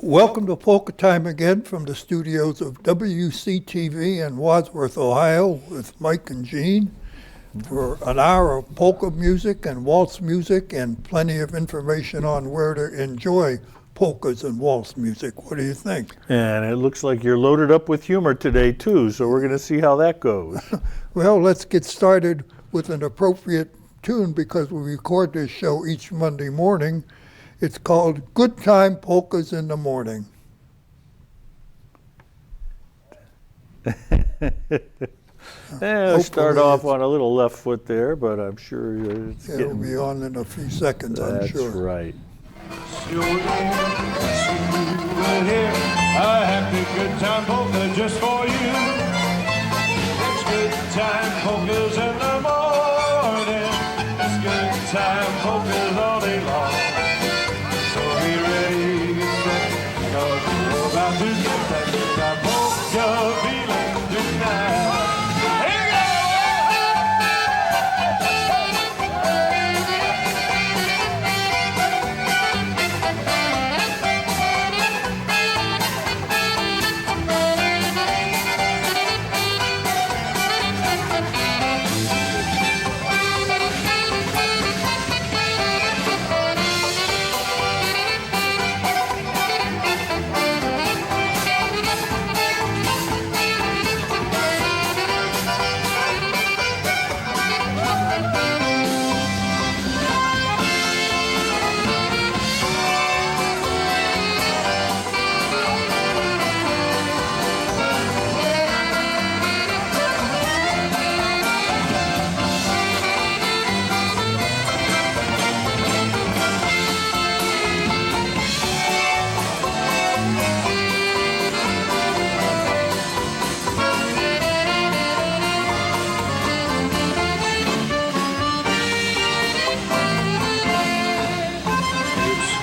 Welcome to Polka Time Again from the studios of WCTV in Wadsworth, Ohio, with Mike and Jean for an hour of polka music and waltz music and plenty of information on where to enjoy polkas and waltz music. What do you think? And it looks like you're loaded up with humor today, too, so we're going to see how that goes. Well, let's get started with an appropriate tune because we record this show each Monday morning. It's called Good Time Polkas in the Morning. Start off on a little left foot there, but I'm sure it'll be on in a few seconds, I'm sure. That's right. A happy good time polka just for you. It's good time polkas in the morning. It's good time polkas all day long. So be ready, get set, cause we're about to get that good time polka feeling tonight.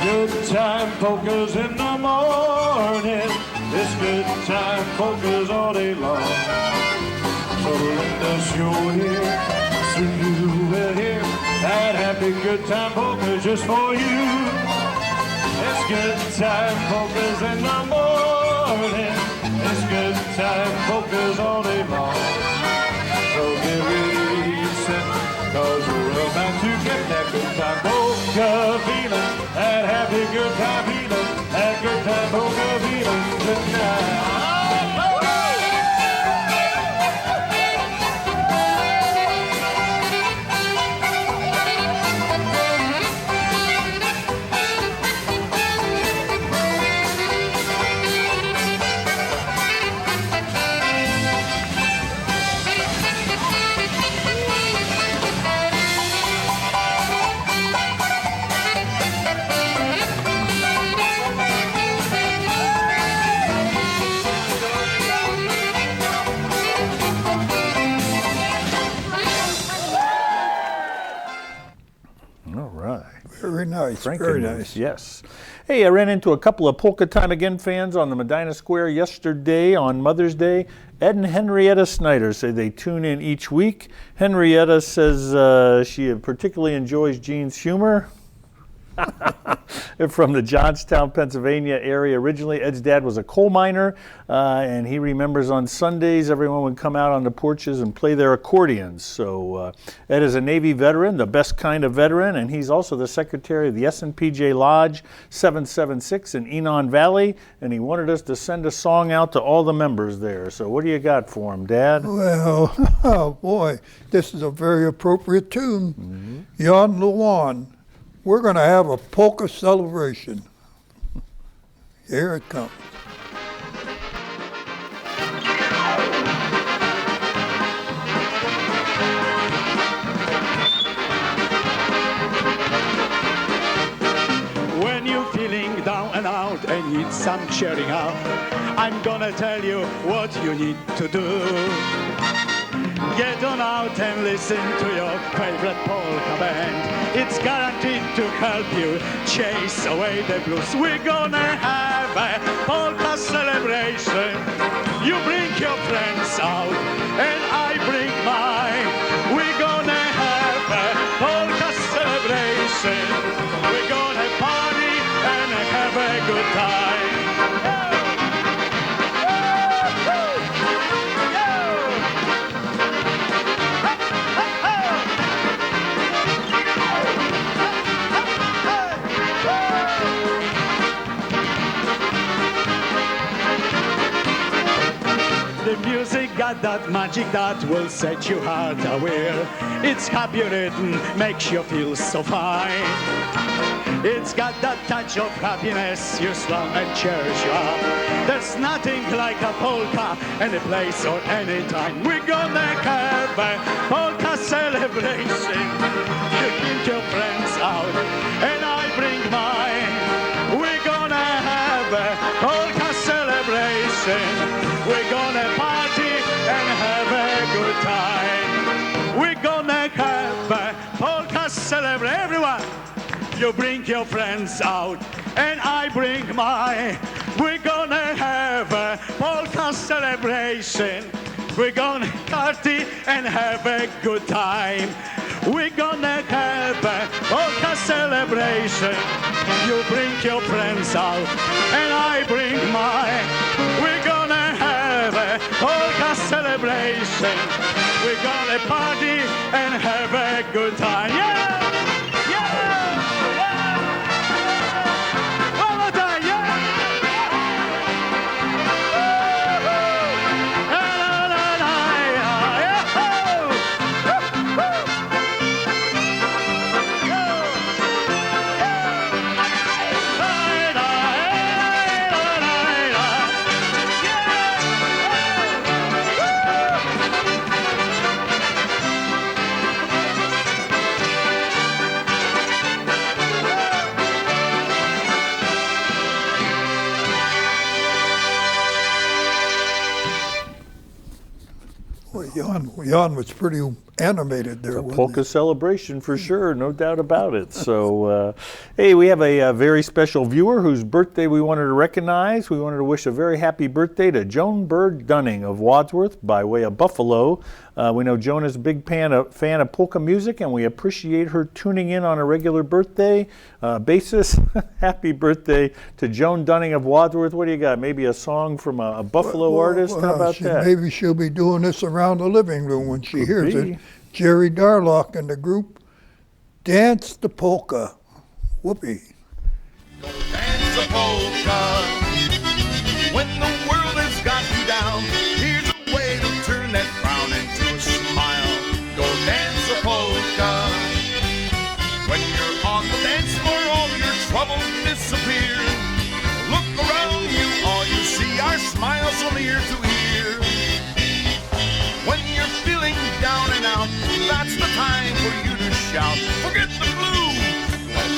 Good time polkas in the morning. It's good time polkas all day long. So let us you're here, soon you will hear that happy good time polka just for you. It's good time polkas in the morning. It's good time polkas all day long. So get ready, set, cause we're about to get that good time polka feeling. That happy good time feeling, that good time polka feeling tonight. Very nice, very nice. Yes. Hey, I ran into a couple of Polka Time Again fans on the Medina Square yesterday on Mother's Day. Ed and Henrietta Snyder say they tune in each week. Henrietta says she particularly enjoys Jean's humor. From the Johnstown, Pennsylvania area originally. Ed's dad was a coal miner, and he remembers on Sundays everyone would come out on the porches and play their accordions. So Ed is a Navy veteran, the best kind of veteran, and he's also the secretary of the S&PJ Lodge 776 in Enon Valley, and he wanted us to send a song out to all the members there. So what do you got for him, Dad? Well, oh boy, this is a very appropriate tune. Jan Luan. We're going to have a polka celebration. Here it comes. When you're feeling down and out and need some cheering up, I'm gonna tell you what you need to do. Get on out and listen to your favorite polka band. It's guaranteed to help you chase away the blues. We're gonna have a polka celebration. You bring your friends out and I bring mine. We're gonna have a polka celebration. We're gonna party and have a good time. the music got that magic that will set your heart aware. It's happy rhythm, makes you feel so fine. It's got that touch of happiness you love and cherish you up. There's nothing like a polka, any place or any time. We're gonna have a polka celebration. You bring your friends out, and I bring mine. We're gonna have a polka celebration. We're gonna party and have a good time. We're gonna have a polka celebration. Everyone, you bring your friends out, and I bring mine. We're gonna have a polka celebration. We're gonna party and have a good time. We're gonna have a polka celebration. You bring your friends out, and I bring mine. We're gonna have a polka celebration. We're gonna party and have a good time. Yeah! Well, Jan was pretty animated there. wasn't Polka he? celebration for sure, no doubt about it. So, hey, we have a very special viewer whose birthday we wanted to recognize. We wanted to wish a very happy birthday to Joan Bird Dunning of Wadsworth by way of Buffalo. We know Joan is a big fan of polka music, and we appreciate her tuning in on a regular birthday basis. Happy birthday to Joan Dunning of Wadsworth. What do you got? Maybe a song from a Buffalo artist? How about that? Maybe she'll be doing this around the living room when she hears be. it. Jerry Darlock and the group, Dance the Polka. Whoopee. Dance a polka. When the world has got you down, here's a way to turn that frown into a smile. Go dance a polka. When you're on the dance floor, all your troubles disappear. Look around you, all you see are smiles from ear to ear. When you're feeling down and out, that's the time for you to shout. Forget the blues,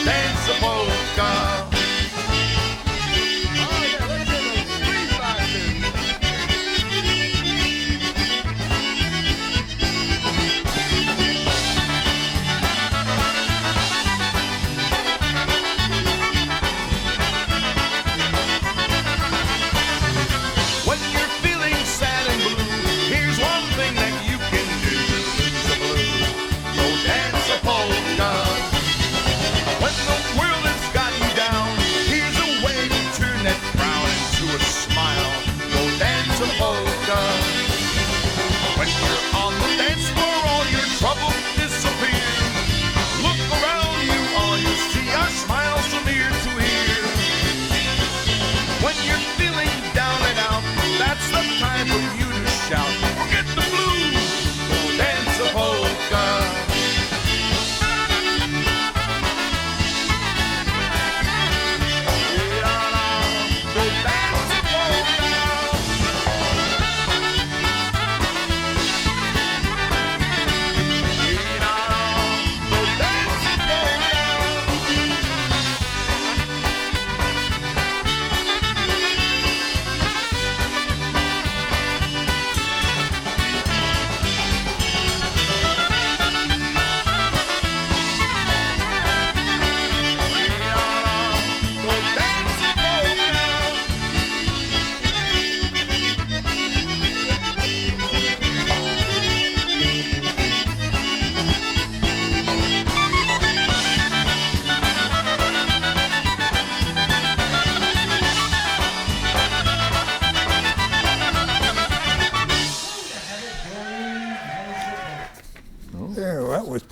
dance a polka.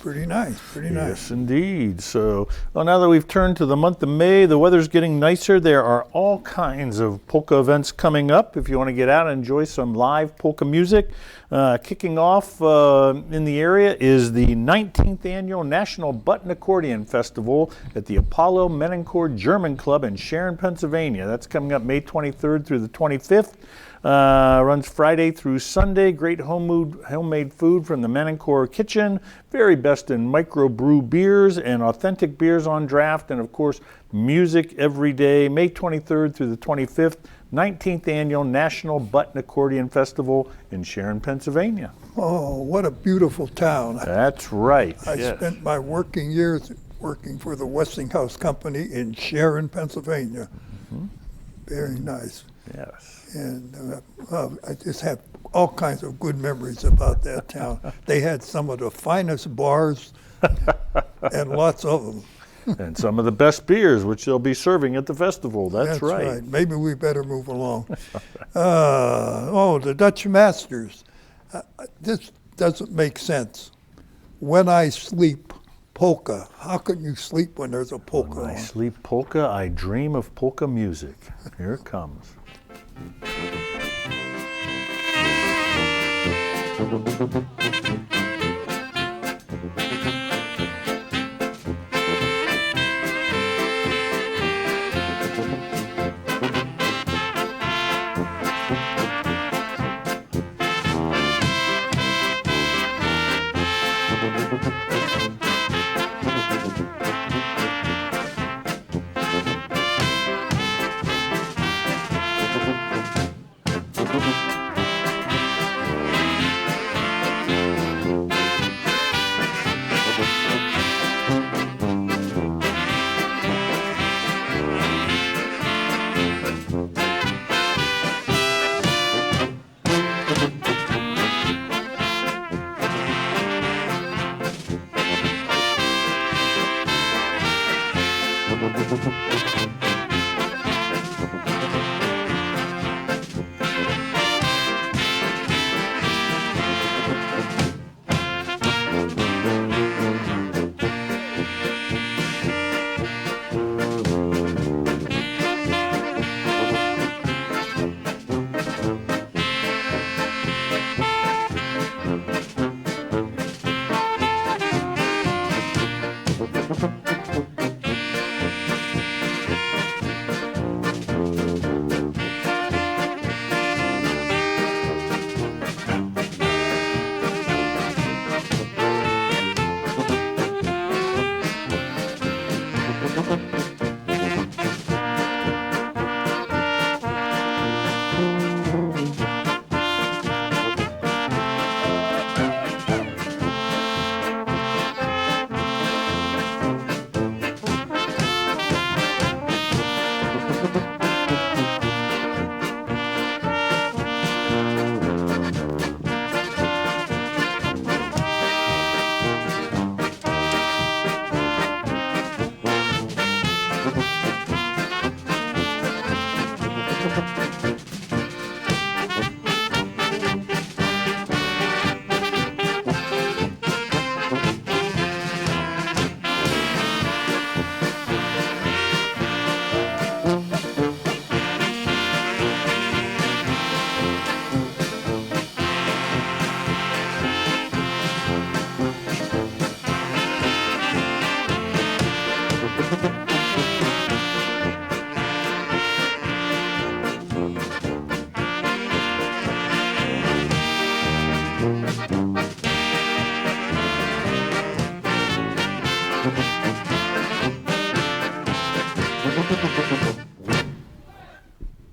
pretty nice, pretty nice. Yes, indeed. So, well, now that we've turned to the month of May, the weather's getting nicer. There are all kinds of polka events coming up if you want to get out and enjoy some live polka music. Kicking off in the area is the 19th Annual National Button Accordion Festival at the Apollo Menoncourt German Club in Sharon, Pennsylvania. That's coming up May 23rd through the 25th. Runs Friday through Sunday. Great homemade food from the Menoncourt kitchen. Very best in microbrew beers and authentic beers on draft. And of course, music every day. May 23rd through the 25th. 19th Annual National Button Accordion Festival in Sharon, Pennsylvania. Oh, what a beautiful town. That's right. I yes. spent my working years working for the Westinghouse Company in Sharon, Pennsylvania. Very nice. Yes. And I just have all kinds of good memories about that town. They had some of the finest bars and lots of them. And some of the best beers, which they'll be serving at the festival. That's right. Maybe we better move along. The Dutch Masters. This doesn't make sense. When I sleep, polka. How can you sleep when there's a polka When I on? sleep polka, I dream of polka music. Here it comes.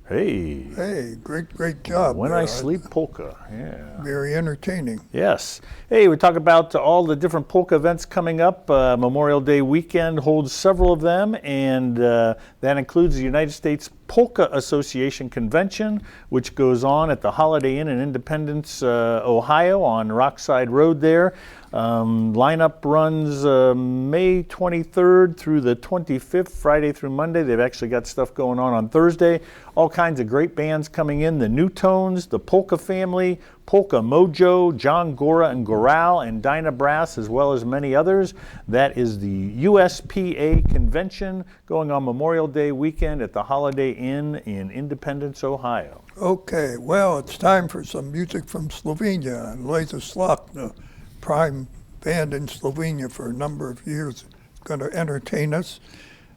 Hey. Hey, great job. When there. I Sleep Polka. Yeah. Very entertaining. Yes. Hey, we talk about all the different polka events coming up. Memorial Day weekend holds several of them, and that includes the United States Polka Association Convention, which goes on at the Holiday Inn in Independence, Ohio on Rockside Road there. Lineup runs May 23rd through the 25th, Friday through Monday. They've actually got stuff going on Thursday. All kinds of great bands coming in. The New Tones, the Polka Family, Polka Mojo, John Gora and Goral, and Dinah Brass, as well as many others. That is the USPA convention going on Memorial Day weekend at the Holiday Inn in Independence, Ohio. Okay, well, it's time for some music from Slovenia. And Laser Slok, the prime band in Slovenia for a number of years, is going to entertain us.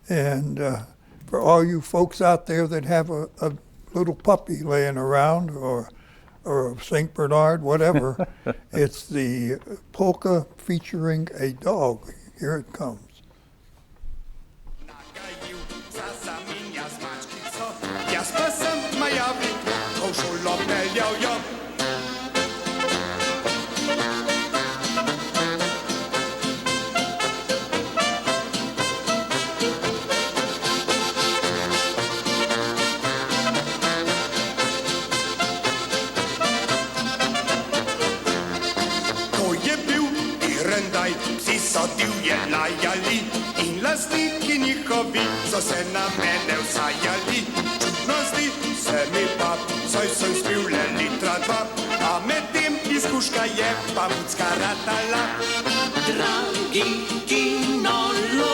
And for all you folks out there that have a little puppy laying around, or a St. Bernard, whatever, it's the polka featuring a dog. Here it comes. In lastniki njihovi so se na mene vsajali. Čudno zdi se mi pa, saj sem spil le litra dva, a medtem izkuška je pa mucka ratala. Dragi kinologi,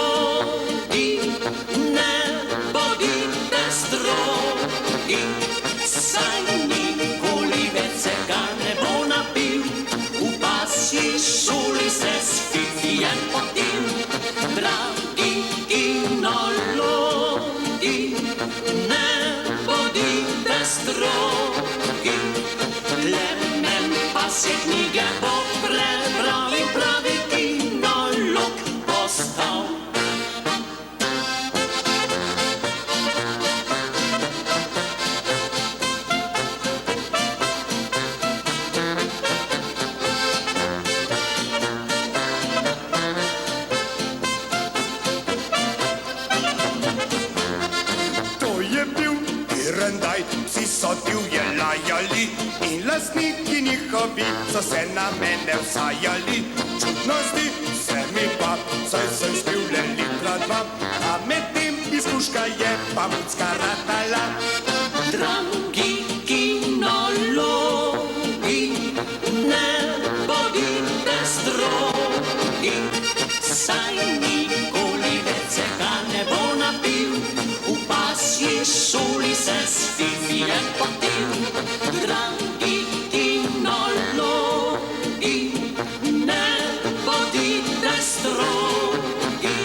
ne bodite strogi, saj nikoli več se ga ne bo napil, v pasji šoli se s Fifijem potil. Dragi kinologi, ne bodite strogi, Klemen pasje knjige bo prebral in pravi kinolog postal. Psi so divje lajali in lastniki njihovi so se na mene vsajali. Čudno zdi se mi pa, saj sem spil le litra dva, a medtem izkuška je pa mucka ratala. Dragi kinologi, ne bodite strogi, saj nikoli več se ga ne bo napil, v pasji šoli se s Fifijem potil. Dragi kinologi, ne bodite strogi,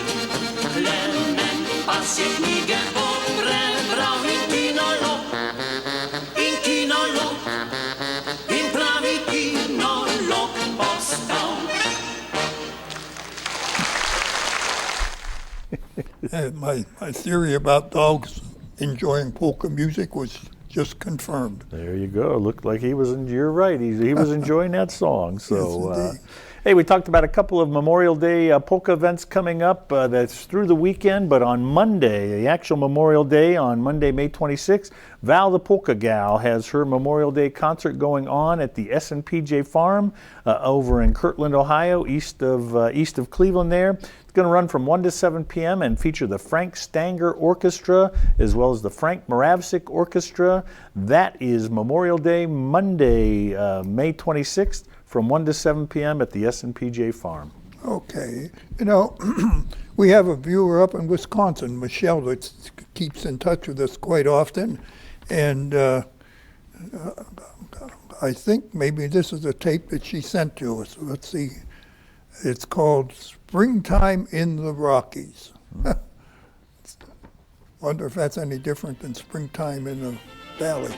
Klemen pasje knjige bo prebral in kinolog in pravi kinolog postal. My theory about dogs enjoying polka music was just confirmed. There you go. Looked like he was. You're right. He was enjoying that song. So, Yes, hey, we talked about a couple of Memorial Day polka events coming up. That's through the weekend, but on Monday, the actual Memorial Day, on Monday, May 26th, Val the Polka Gal has her Memorial Day concert going on at the S&PJ Farm over in Kirtland, Ohio, east of Cleveland. There. Going to run from 1 to 7 p.m. and feature the Frank Stanger Orchestra as well as the Frank Moravsik Orchestra. That is Memorial Day, Monday, May 26th from 1 to 7 p.m. at the S&PJ Farm. Okay. You know, we have a viewer up in Wisconsin, Michelle, that keeps in touch with us quite often. And I think maybe this is a tape that she sent to us. Let's see. It's called Springtime in the Rockies. Wonder if that's any different than Springtime in the Valley.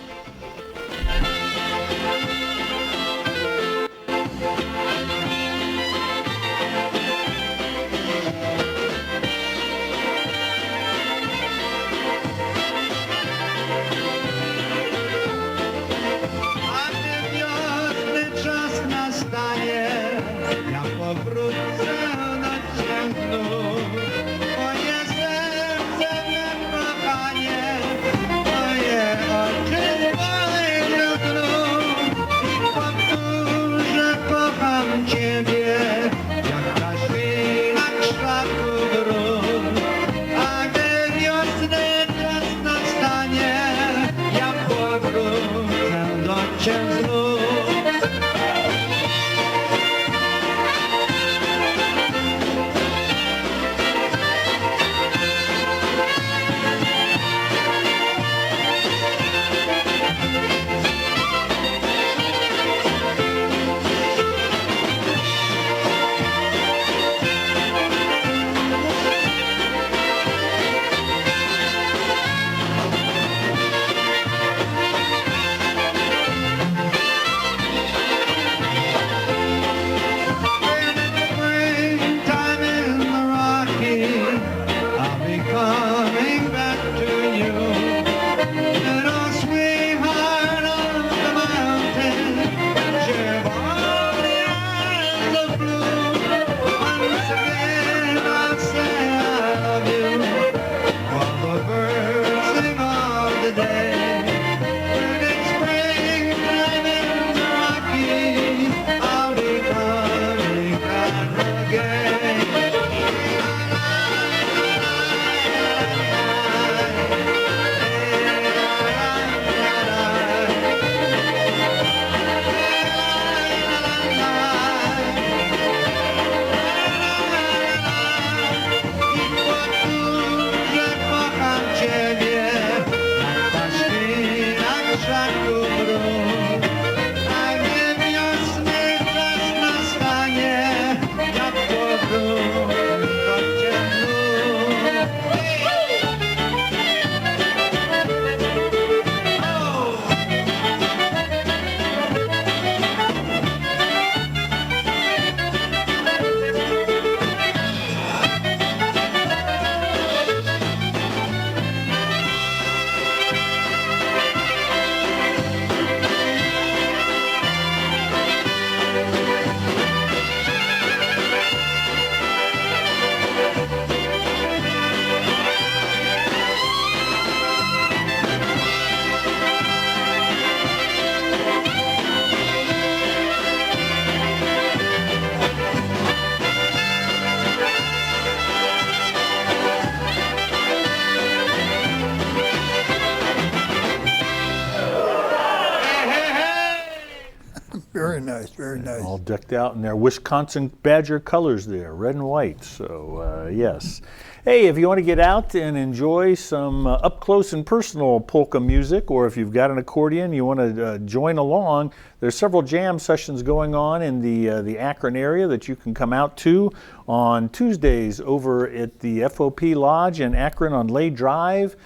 Very nice, very nice. All decked out in their Wisconsin Badger colors there, red and white. So, yes. Hey, if you want to get out and enjoy some up close and personal polka music, or if you've got an accordion, you want to join along, there's several jam sessions going on in the Akron area that you can come out to on Tuesdays over at the FOP Lodge in Akron on Lay Drive.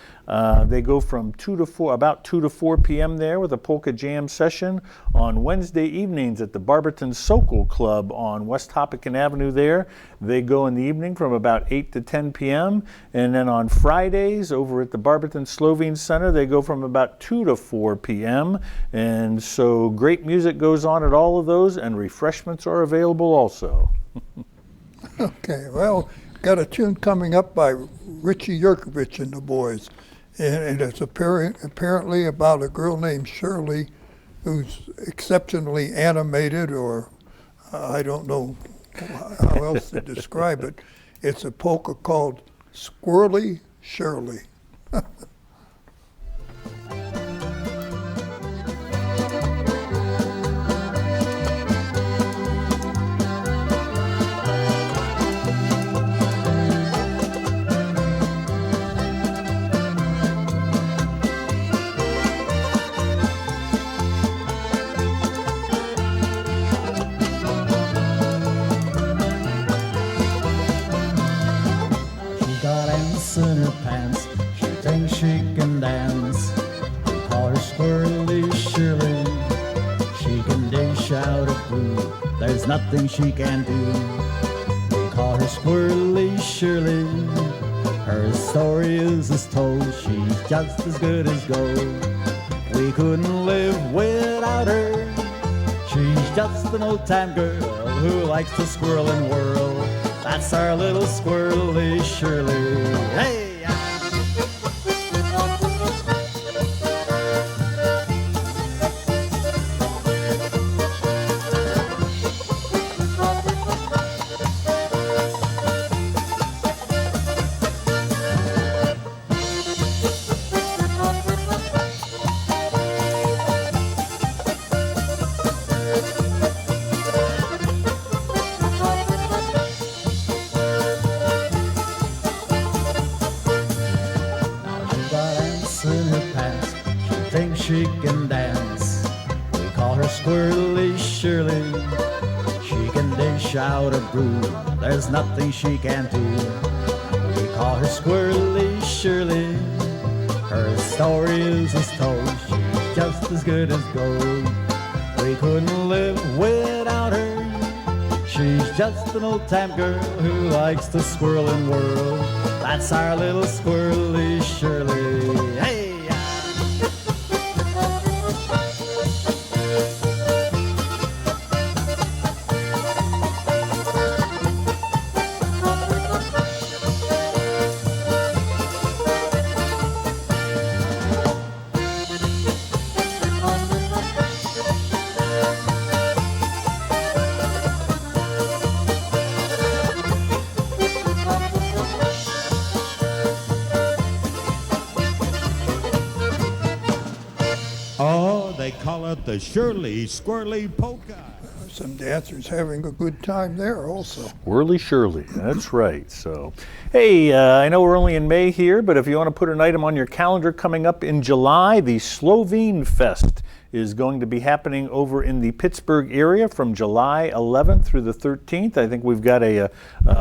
They go from 2 to 4, about 2 to 4 p.m. there with a polka jam session. On Wednesday evenings at the Barberton Sokol Club on West Hopkinton Avenue there, they go in the evening from about 8 to 10 p.m. And then on Fridays over at the Barberton Slovene Center, they go from about 2 to 4 p.m. And so great music goes on at all of those, and refreshments are available also. Okay, well, got a tune coming up by Richie Yurkovich and the boys. And it's apparently about a girl named Shirley who's exceptionally animated, or I don't know how else to describe it. It's a polka called Squirrely Shirley. In her pants, she thinks she can dance. We call her Squirrely Shirley. She can dish out a brew, there's nothing she can do. We call her Squirrely Shirley. Her story is as told, she's just as good as gold. We couldn't live without her. She's just an old-time girl who likes to squirrel and whirl. That's our little Squirrely Shirley. Hey! She can dance. We call her Squirrely Shirley. She can dish out a brew, there's nothing she can't do. We call her Squirrely Shirley. Her story is as told, she's just as good as gold. We couldn't live without her. She's just an old-time girl who likes to squirrel and whirl. That's our little Squirrely Shirley. Hey! Oh, they call it the Shirley Squirrely Polka. Some dancers having a good time there also. Whirly Shirley, that's right. So, hey, I know we're only in May here, but if you want to put an item on your calendar coming up in July, the Slovene Fest is going to be happening over in the Pittsburgh area from July 11th through the 13th. I think we've got a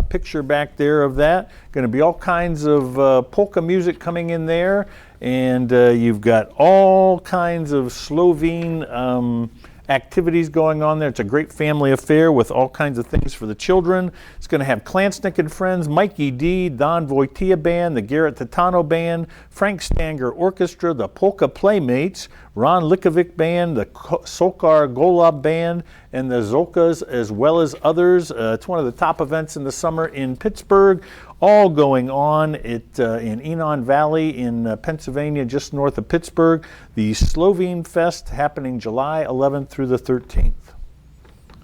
picture back there of that. Going to be all kinds of polka music coming in there, and you've got all kinds of Slovene activities going on there. It's a great family affair with all kinds of things for the children. It's going to have Klansnick and Friends, Mikey D, Don Wojtyła Band, the Garrett Titano Band, Frank Stanger Orchestra, the Polka Playmates, Ron Likovic Band, the Sokar Golob Band, and the Zolkas, as well as others. It's one of the top events in the summer in Pittsburgh, all going on in Enon Valley in Pennsylvania, just north of Pittsburgh. The Slovene Fest happening July 11th through the 13th.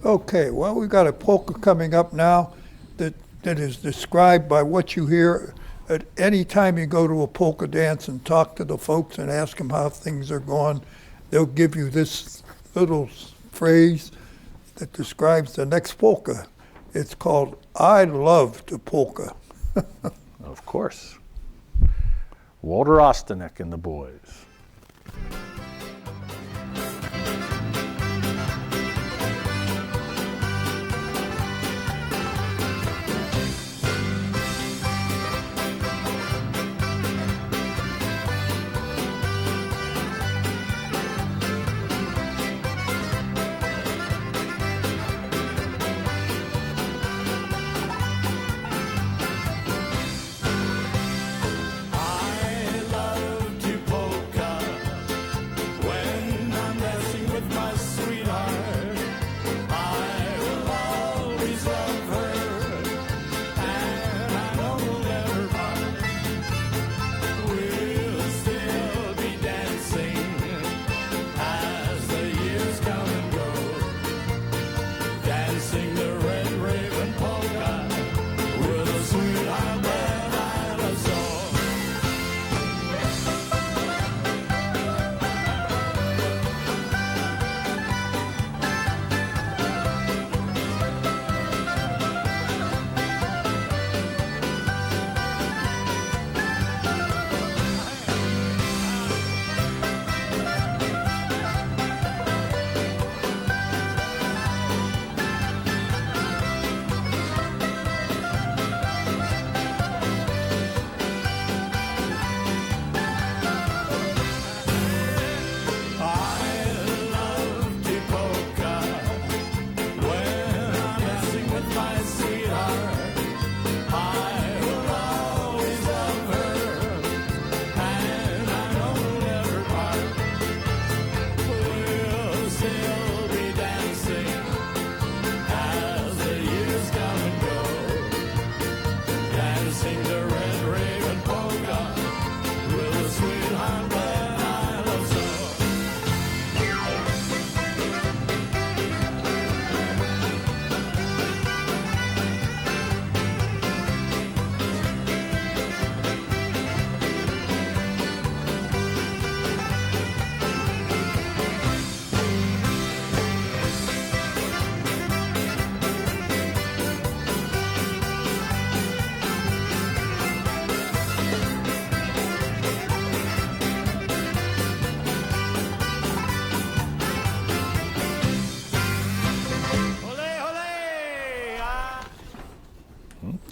Okay, well, we've got a polka coming up now that is described by what you hear at any time you go to a polka dance and talk to the folks and ask them how things are going. They'll give you this little phrase, that describes the next polka. It's called I Love to Polka. Of course. Walter Ostanek and the boys.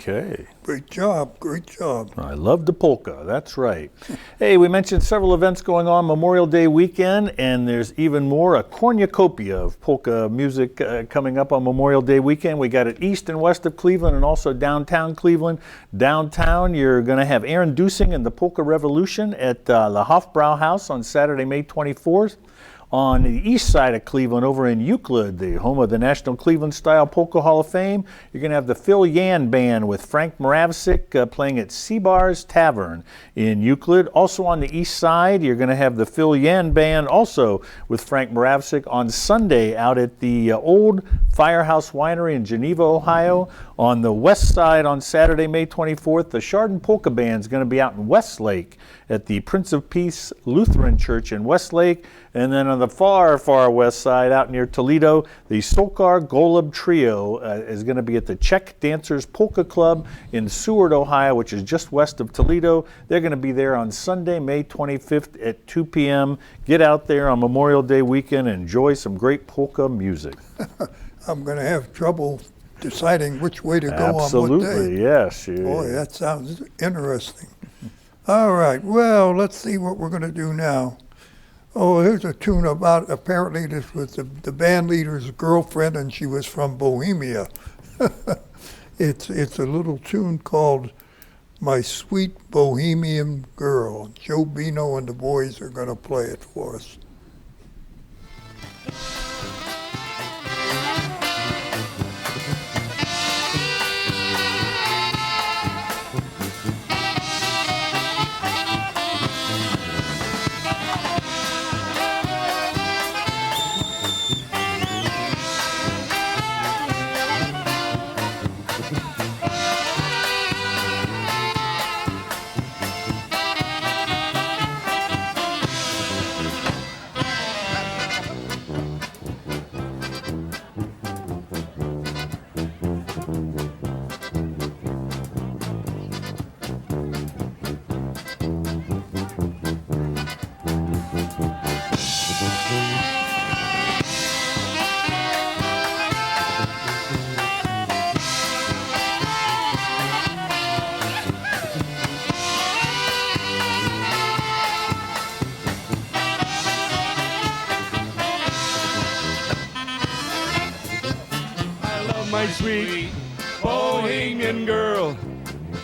Okay. Great job, great job. I love the polka, that's right. Hey, we mentioned several events going on Memorial Day weekend, and there's even more, a cornucopia of polka music coming up on Memorial Day weekend. We got it east and west of Cleveland and also downtown Cleveland. Downtown, you're going to have Aaron Dusing and the Polka Revolution at the Hofbrauhaus on Saturday, May 24th. On the east side of Cleveland, over in Euclid, the home of the National Cleveland Style Polka Hall of Fame, you're going to have the Phil Yan Band with Frank Moravsik playing at Seabar's Tavern in Euclid. Also on the east side, you're going to have the Phil Yan Band also with Frank Moravsik on Sunday out at the Old Firehouse Winery in Geneva, Ohio. On the west side on Saturday, May 24th, the Chardon Polka Band is going to be out in Westlake at the Prince of Peace Lutheran Church in Westlake. And then on the far, far west side, out near Toledo, the Sokar Golub Trio is going to be at the Czech Dancers Polka Club in Seward, Ohio, which is just west of Toledo. They're going to be there on Sunday, May 25th at 2 p.m. Get out there on Memorial Day weekend and enjoy some great polka music. I'm going to have trouble deciding which way to go on what day. Absolutely, yes. Boy, that sounds interesting. All right, well, let's see what we're going to do now. Oh, here's a tune about, apparently this was the band leader's girlfriend, and she was from Bohemia. It's a little tune called My Sweet Bohemian Girl. Joe Bino and the boys are going to play it for us. my sweet Bohemian girl.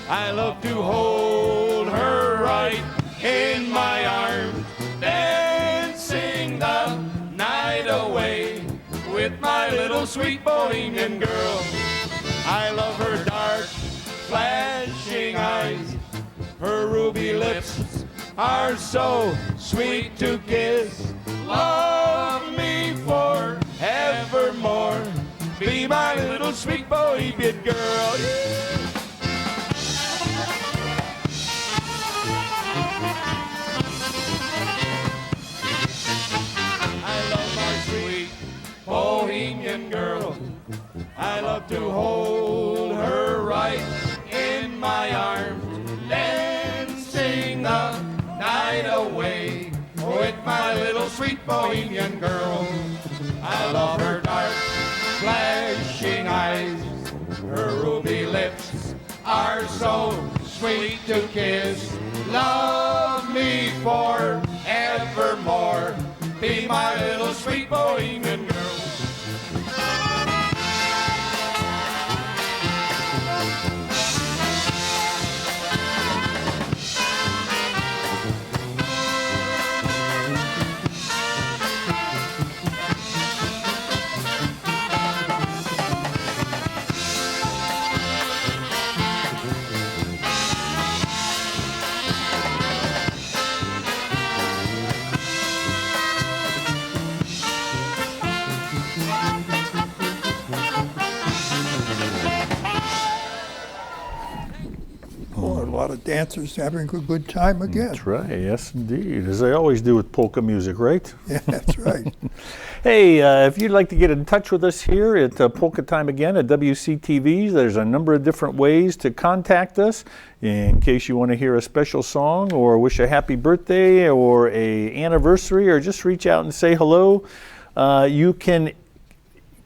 I love to hold her right in my arms, dancing the night away with my little sweet Bohemian girl. I love her dark, flashing eyes. Her ruby lips are so sweet to kiss. Love me forevermore. Be my little sweet Bohemian girl. I love my sweet Bohemian girl. I love to hold her right in my arms, dancing the night away with my little sweet Bohemian girl. I love her dark, flashing eyes. Her ruby lips are so sweet to kiss. Love me forevermore. Be my little sweet Bohemian girl. Oh, a lot of dancers having a good time again. That's right. Yes, indeed. As they always do with polka music, right? Yeah, that's right. Hey, if you'd like to get in touch with us here at Polka Time Again at WCTV, there's a number of different ways to contact us in case you want to hear a special song or wish a happy birthday or a anniversary or just reach out and say hello. You can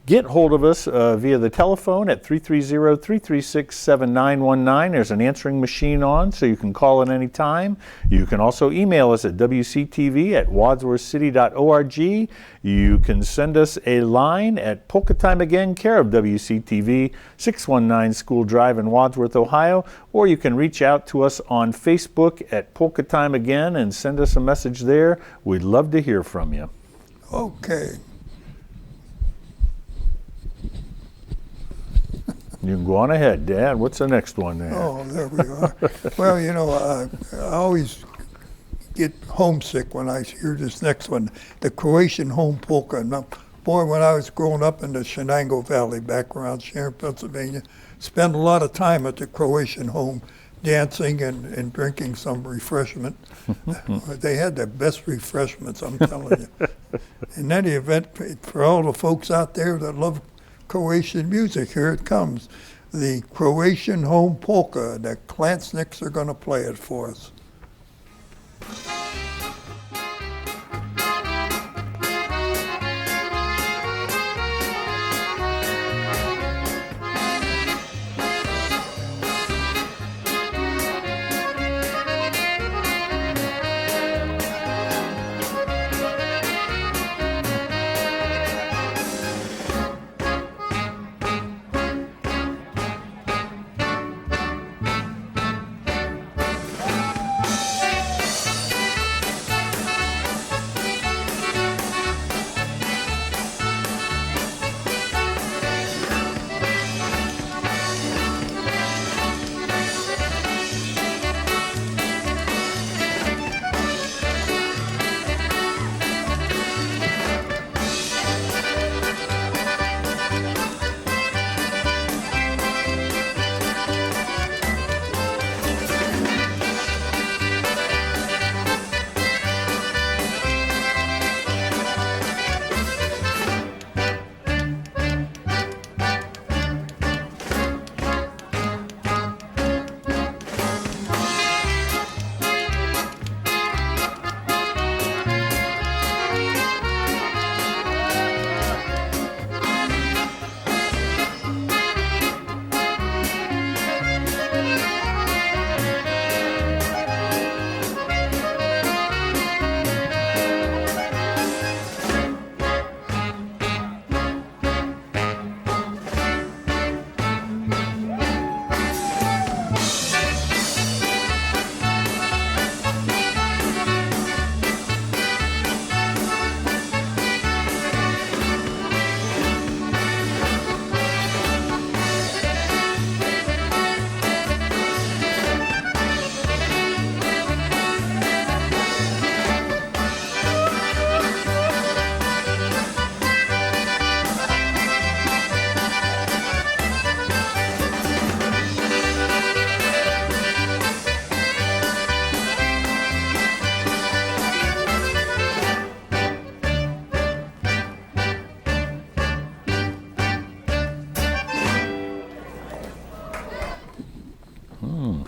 get hold of us via the telephone at 330-336-7919. There's an answering machine on, so you can call at any time. You can also email us at wctv@wadsworthcity.org. You can send us a line at Polka Time Again, care of WCTV, 619 School Drive in Wadsworth, Ohio, or you can reach out to us on Facebook at Polka Time Again and send us a message there. We'd love to hear from you. Okay. You can go on ahead, Dad. What's the next one there? Oh, there we are. Well, you know, I always get homesick when I hear this next one, the Croatian home polka. Now, boy, when I was growing up in the Shenango Valley back around Sharon, Pennsylvania, spent a lot of time at the Croatian home dancing and drinking some refreshment. They had the best refreshments, I'm telling you. In any event, for all the folks out there that love Croatian music, here it comes. The Croatian home polka. The Klansniks are going to play it for us.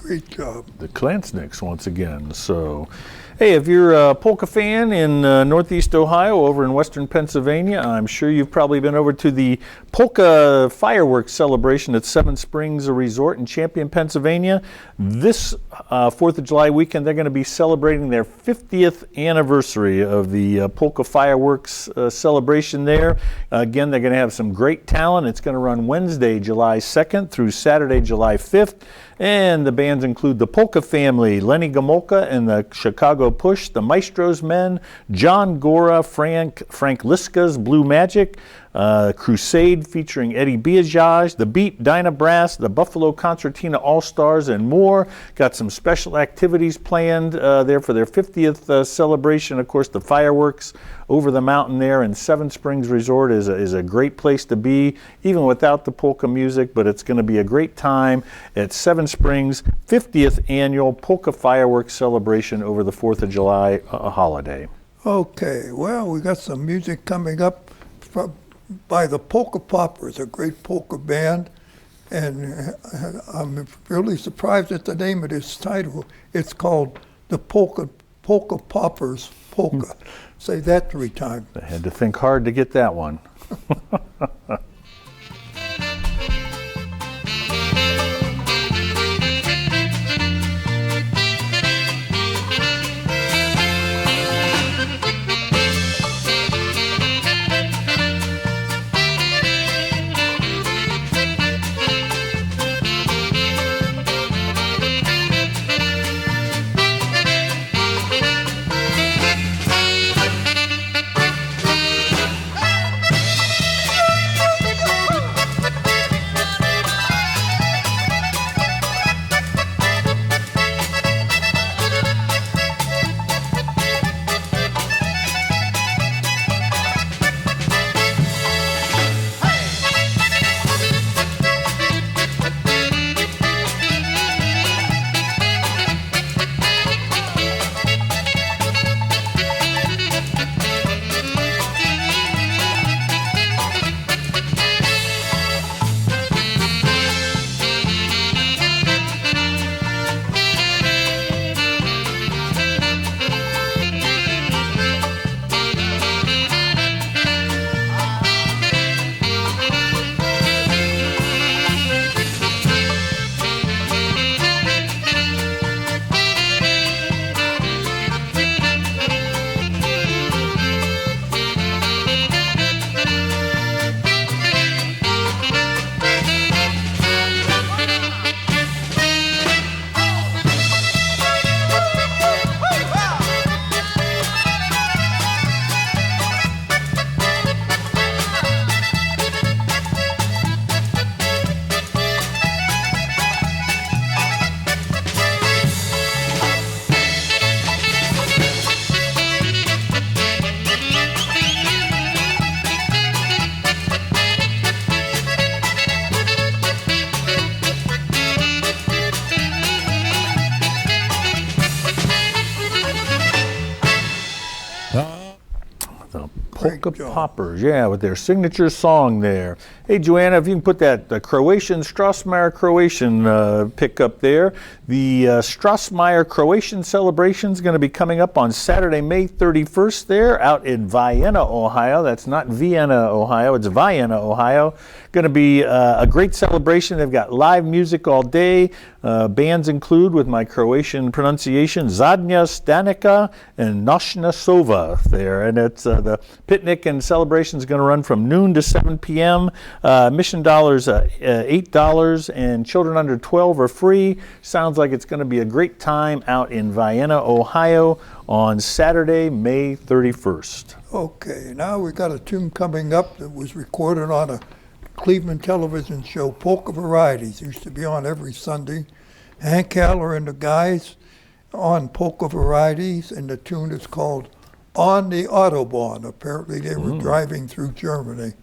Great job. The Klansnicks once again. So, hey, if you're a polka fan in Northeast Ohio, over in Western Pennsylvania, I'm sure you've probably been over to the polka fireworks celebration at Seven Springs Resort in Champion, Pennsylvania. This 4th of July weekend, they're going to be celebrating their 50th anniversary of the polka fireworks celebration there. Again, they're going to have some great talent. It's going to run Wednesday, July 2nd through Saturday, July 5th. And the bands include the Polka Family, Lenny Gomolka and the Chicago Push, the Maestro's Men, John Gora, Frank Liska's Blue Magic, Crusade featuring Eddie Biajaj, The Beat, Dinah Brass, the Buffalo Concertina All-Stars, and more. Got some special activities planned there for their 50th celebration. Of course, the fireworks over the mountain there, and Seven Springs Resort is a great place to be, even without the polka music, but it's going to be a great time at Seven Springs' 50th annual polka fireworks celebration over the 4th of July holiday. Okay, well, we got some music coming up by the Polka Poppers, a great polka band, and I'm really surprised at the name of this title. It's called the Polka Poppers Polka. Say that 3 times. I had to think hard to get that one. Polka Poppers, yeah, with their signature song there. Hey, Joanna, if you can put that Croatian, Strassmeyer Croatian pick up there. The Strassmeyer Croatian celebration is going to be coming up on Saturday, May 31st there out in Vienna, Ohio. That's not Vienna, Ohio. It's Vienna, Ohio. Going to be a great celebration. They've got live music all day. Bands include, with my Croatian pronunciation, Zadnja Stanica and Noćna Sova there. And it's the picnic and celebration is going to run from noon to 7 p.m. Admission dollars $8, and children under 12 are free. Sounds like it's going to be a great time out in Vienna, Ohio on Saturday, May 31st. Okay, now we got a tune coming up that was recorded on a Cleveland television show, Polka Varieties. Used to be on every Sunday. Hank Haller and the guys on Polka Varieties, and the tune is called On the Autobahn. Apparently they were driving through Germany.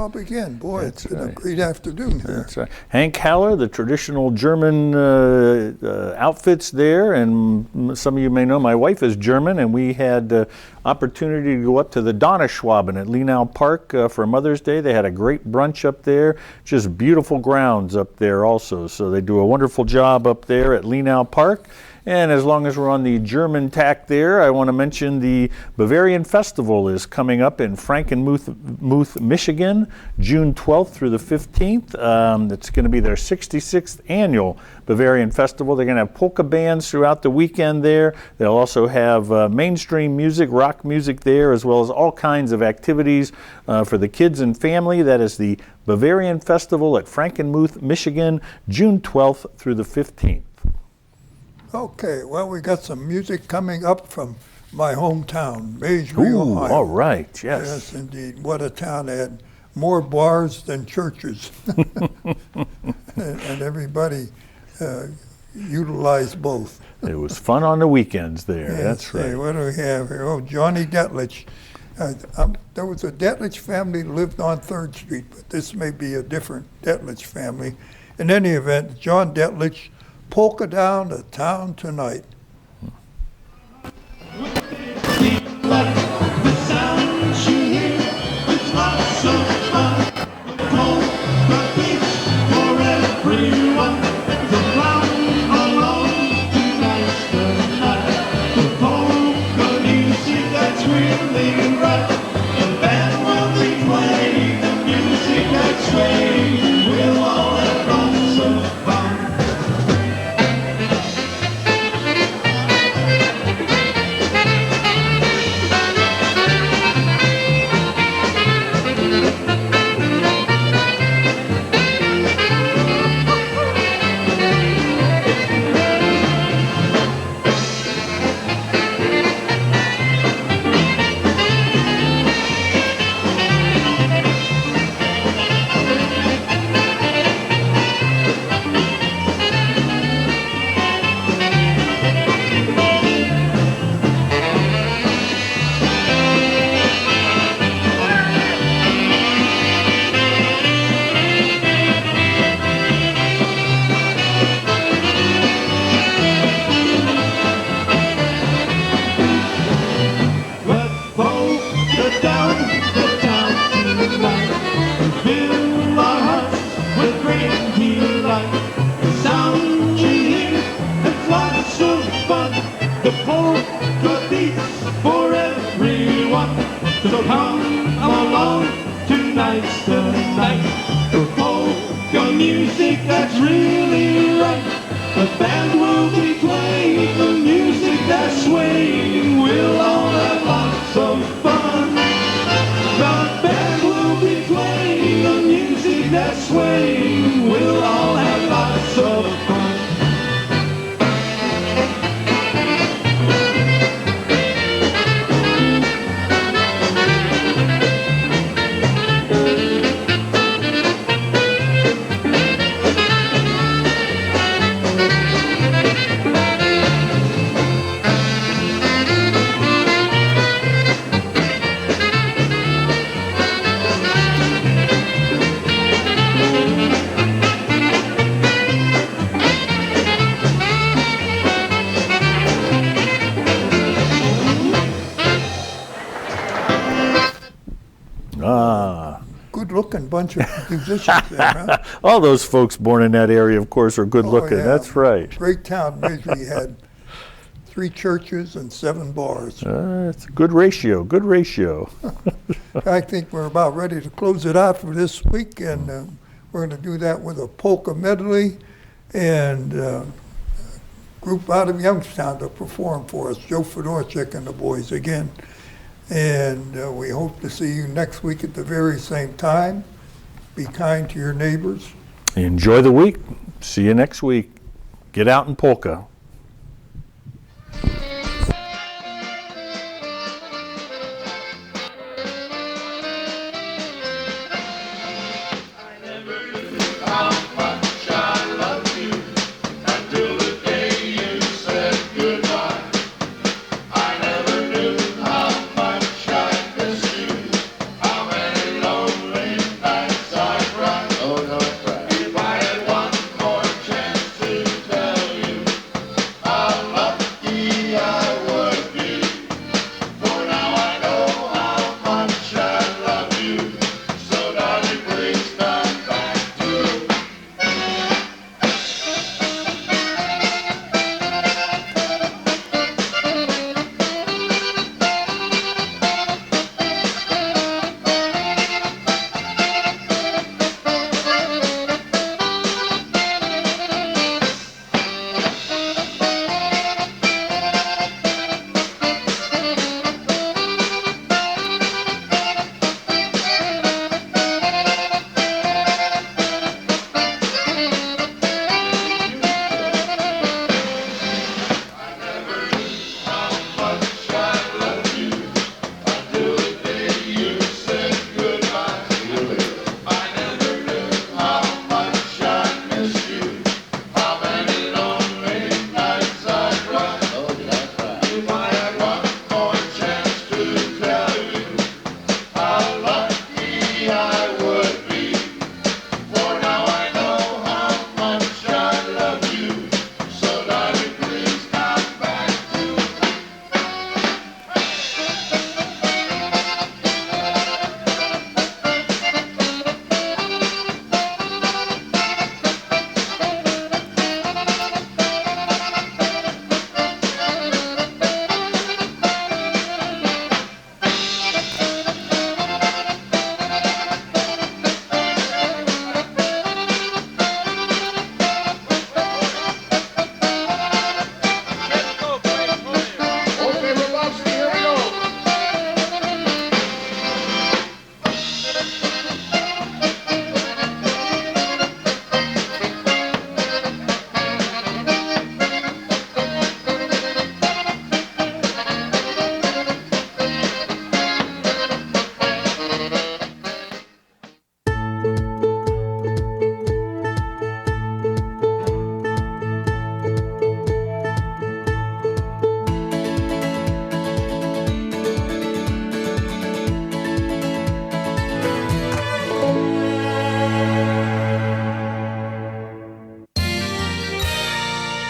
job again. Boy, it's been a right. great afternoon here. That's right. Hank Haller, the traditional German outfits there, and some of you may know my wife is German, and we had the opportunity to go up to the Donnerschwaben at Lenau Park for Mother's Day. They had a great brunch up there, just beautiful grounds up there also. So they do a wonderful job up there at Lenau Park. And as long as we're on the German tack there, I want to mention the Bavarian Festival is coming up in Frankenmuth, Michigan, June 12th through the 15th. It's going to be their 66th annual Bavarian Festival. They're going to have polka bands throughout the weekend there. They'll also have mainstream music, rock music there, as well as all kinds of activities for the kids and family. That is the Bavarian Festival at Frankenmuth, Michigan, June 12th through the 15th. Okay, well, we got some music coming up from my hometown, Maysville, Ooh, Ohio. all right, yes. Yes, indeed. What a town. They had more bars than churches. and everybody utilized both. It was fun on the weekends there, Yes, that's hey, right. what do we have here? Oh, Johnny Detlich. There was a Detlich family that lived on 3rd Street, but this may be a different Detlich family. In any event, John Detlich, Polka Down to Town Tonight. Good-looking bunch of musicians there, huh? All those folks born in that area, of course, are good looking. yeah. That's right. Great town. Maysville had 3 churches and 7 bars. It's a good ratio, good ratio. I think we're about ready to close it out for this week, and we're going to do that with a polka medley and a group out of Youngstown to perform for us, Joe Fedorchik and the boys again. And we hope to see you next week at the very same time. Be kind to your neighbors. Enjoy the week. See you next week. Get out in polka. Lonely nights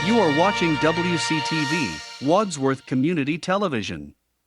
You are watching WCTV, Wadsworth Community Television.